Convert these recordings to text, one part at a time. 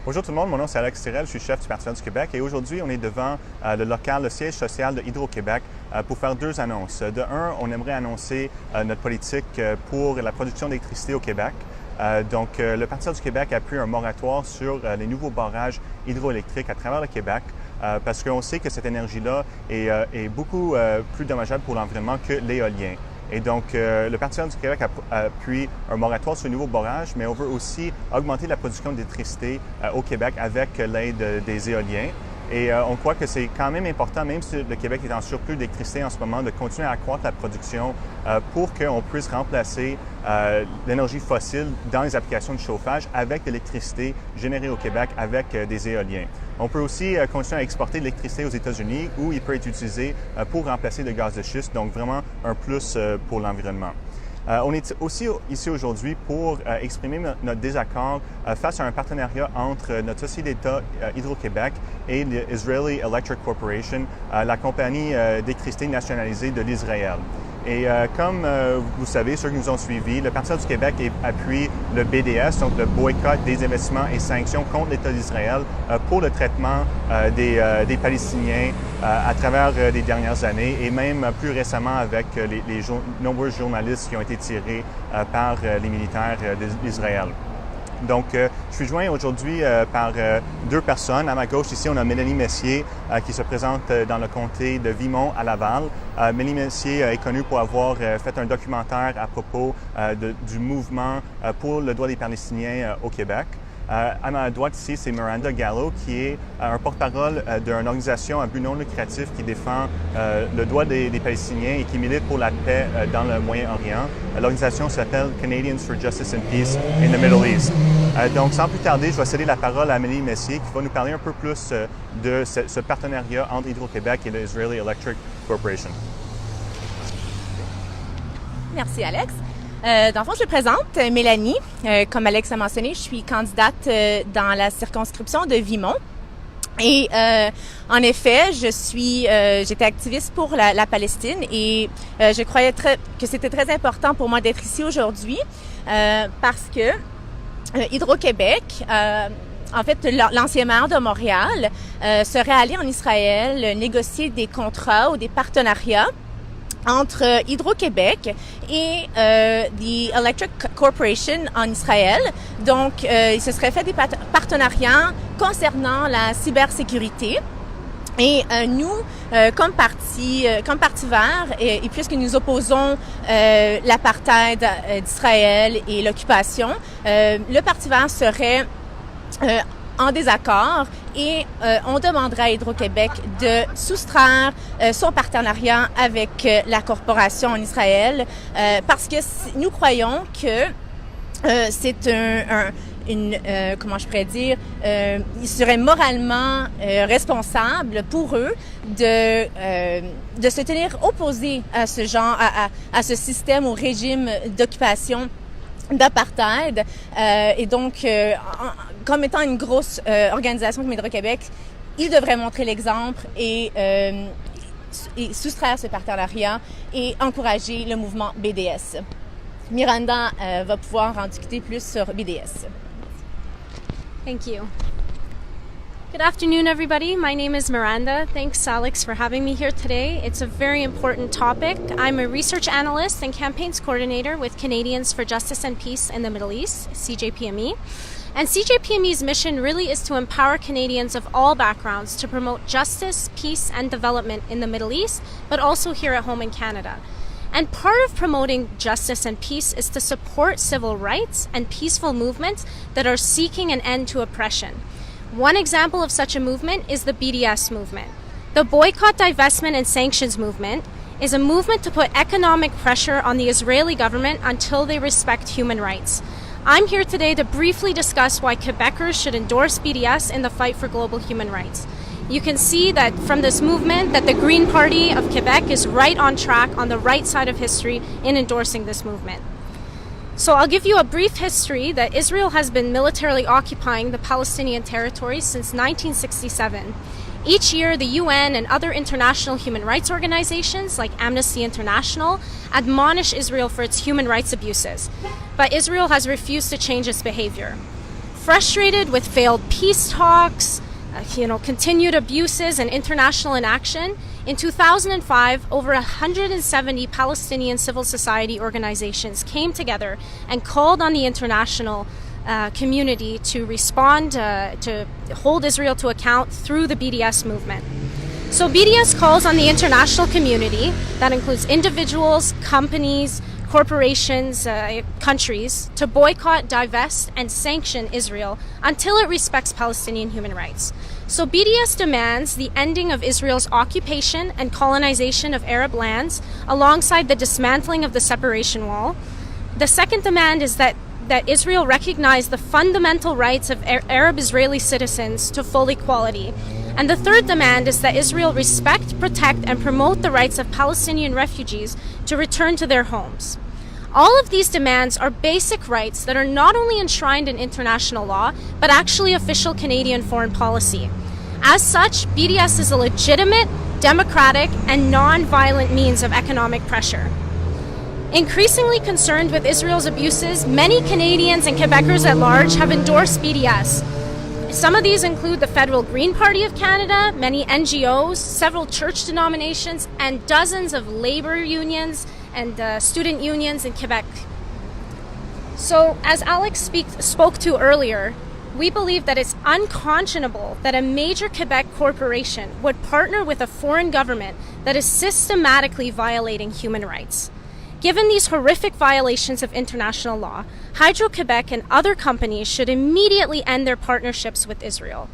Bonjour tout le monde, mon nom c'est Alex Tirel, je suis chef du Parti vert du Québec et aujourd'hui on est devant le local, le siège social de Hydro-Québec pour faire deux annonces. De un, on aimerait annoncer notre politique pour la production d'électricité au Québec. Le Parti vert du Québec a pris un moratoire sur les nouveaux barrages hydroélectriques à travers le Québec parce qu'on sait que cette énergie-là est beaucoup plus dommageable pour l'environnement que l'éolien. Et donc, le Parti vert du Québec appuie un moratoire sur les nouveaux barrages, mais on veut aussi augmenter la production d'électricité au Québec avec l'aide des éoliens. Et on croit que c'est quand même important, même si le Québec est en surplus d'électricité en ce moment, de continuer à accroître la production pour qu'on puisse remplacer l'énergie fossile dans les applications de chauffage avec de l'électricité générée au Québec avec des éoliens. On peut aussi continuer à exporter de l'électricité aux États-Unis où il peut être utilisé pour remplacer le gaz de schiste, donc vraiment un plus pour l'environnement. On est aussi ici aujourd'hui pour exprimer notre désaccord face à un partenariat entre notre société d'État Hydro-Québec et l'Israeli Electric Corporation, la compagnie d'électricité nationalisée de l'Israël. Et comme vous savez, ceux qui nous ont suivis, le Parti vert du Québec appuie le BDS, donc le boycott des investissements et sanctions contre l'État d'Israël pour le traitement des Palestiniens à travers les dernières années et même plus récemment avec les nombreux journalistes qui ont été tirés par les militaires d'Israël. Donc, je suis joint aujourd'hui par deux personnes. À ma gauche, ici, on a Mélanie Messier qui se présente dans le comté de Vimont à Laval. Mélanie Messier est connue pour avoir fait un documentaire à propos du mouvement pour le droit des Palestiniens au Québec. À ma droite ici, c'est Miranda Gallo, qui est un porte-parole d'une organisation à but non lucratif qui défend le droit des Palestiniens et qui milite pour la paix dans le Moyen-Orient. L'organisation s'appelle Canadians for Justice and Peace in the Middle East. Donc, sans plus tarder, je vais céder la parole à Mélanie Messier, qui va nous parler un peu plus de ce partenariat entre Hydro-Québec et l'Israeli Electric Corporation. Merci, Alex. Dans le fond, je me présente, Mélanie. Comme Alex a mentionné, je suis candidate dans la circonscription de Vimont. Et en effet, j'étais activiste pour la Palestine et je croyais que c'était très important pour moi d'être ici aujourd'hui parce que Hydro-Québec, en fait, l'ancien maire de Montréal serait allé en Israël négocier des contrats ou des partenariats entre Hydro-Québec et the Electric Corporation en Israël. Donc, il se serait fait des partenariats concernant la cybersécurité. Et nous, comme parti vert, et puisque nous opposons l'apartheid d'Israël et l'occupation, le Parti vert serait en désaccord et on demanderait à Hydro-Québec de soustraire son partenariat avec la corporation en Israël parce que nous croyons que c'est comment je pourrais dire, il serait moralement responsable pour eux de se tenir opposés à ce genre, à ce système, au régime d'occupation d'apartheid. Et donc, comme étant une grosse organisation comme Hydro-Québec, ils devraient montrer l'exemple et soustraire ce partenariat et encourager le mouvement BDS. Miranda va pouvoir en discuter plus sur BDS. Thank you. Good afternoon, everybody. My name is Miranda. Thanks, Alex, for having me here today. It's a very important topic. I'm a research analyst and campaigns coordinator with Canadians for Justice and Peace in the Middle East, CJPME. And CJPME's mission really is to empower Canadians of all backgrounds to promote justice, peace, and development in the Middle East, but also here at home in Canada. And part of promoting justice and peace is to support civil rights and peaceful movements that are seeking an end to oppression. One example of such a movement is the BDS movement. The Boycott, Divestment, and Sanctions movement is a movement to put economic pressure on the Israeli government until they respect human rights. I'm here today to briefly discuss why Quebecers should endorse BDS in the fight for global human rights. You can see that from this movement that the Green Party of Quebec is right on track on the right side of history in endorsing this movement. So I'll give you a brief history that Israel has been militarily occupying the Palestinian territories since 1967. Each year, the UN and other international human rights organizations like Amnesty International admonish Israel for its human rights abuses, but Israel has refused to change its behavior. Frustrated with failed peace talks, continued abuses and international inaction, in 2005, over 170 Palestinian civil society organizations came together and called on the international community to respond, to hold Israel to account through the BDS movement. So BDS calls on the international community, that includes individuals, companies, corporations, countries, to boycott, divest, and sanction Israel until it respects Palestinian human rights. So BDS demands the ending of Israel's occupation and colonization of Arab lands alongside the dismantling of the separation wall. The second demand is that Israel recognize the fundamental rights of Arab-Israeli citizens to full equality. And the third demand is that Israel respect, protect, and promote the rights of Palestinian refugees to return to their homes. All of these demands are basic rights that are not only enshrined in international law, but actually official Canadian foreign policy. As such, BDS is a legitimate, democratic, and non-violent means of economic pressure. Increasingly concerned with Israel's abuses, many Canadians and Quebecers at large have endorsed BDS. Some of these include the Federal Green Party of Canada, many NGOs, several church denominations, and dozens of labor unions and student unions in Quebec. So, as Alex spoke to earlier, we believe that it's unconscionable that a major Quebec corporation would partner with a foreign government that is systematically violating human rights. Given these horrific violations of international law, Hydro-Quebec and other companies should immediately end their partnerships with Israel.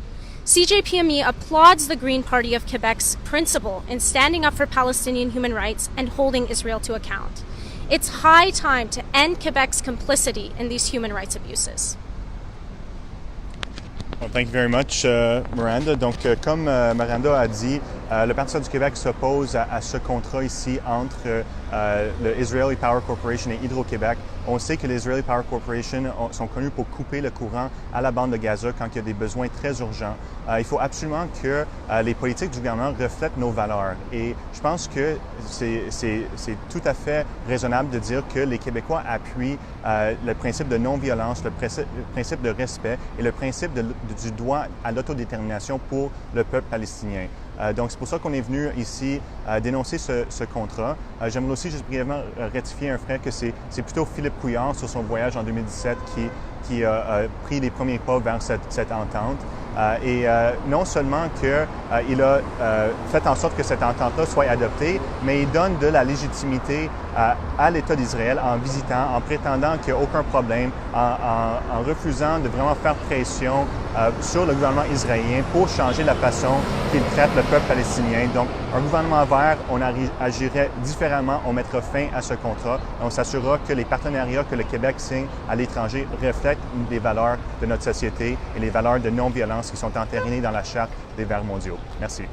CJPME applauds the Green Party of Quebec's principle in standing up for Palestinian human rights and holding Israel to account. It's high time to end Quebec's complicity in these human rights abuses. Well, thank you very much, Miranda. Donc, comme Miranda a dit, le Parti social du Québec s'oppose à ce contrat ici entre le Israeli Power Corporation et Hydro-Québec. On sait que les Israeli Power Corporation sont connus pour couper le courant à la bande de Gaza quand il y a des besoins très urgents. Il faut absolument que les politiques du gouvernement reflètent nos valeurs. Et je pense que c'est tout à fait raisonnable de dire que les Québécois appuient le principe de non-violence, le principe de respect et le principe du droit à l'autodétermination pour le peuple palestinien. Donc, c'est pour ça qu'on est venu ici dénoncer ce contrat. J'aimerais aussi juste brièvement rectifier un fait que c'est plutôt Philippe Couillard sur son voyage en 2017 qui a pris les premiers pas vers cette entente. Et non seulement qu'il a fait en sorte que cette entente-là soit adoptée, mais il donne de la légitimité à l'État d'Israël en visitant, en prétendant qu'il n'y a aucun problème, en refusant de vraiment faire pression sur le gouvernement israélien pour changer la façon qu'il traite le peuple palestinien. Donc, un gouvernement vert, on agirait différemment, on mettra fin à ce contrat et on s'assurera que les partenariats que le Québec signe à l'étranger reflètent les valeurs de notre société et les valeurs de non-violence qui sont entérinées dans la Charte des Valeurs mondiaux. Merci.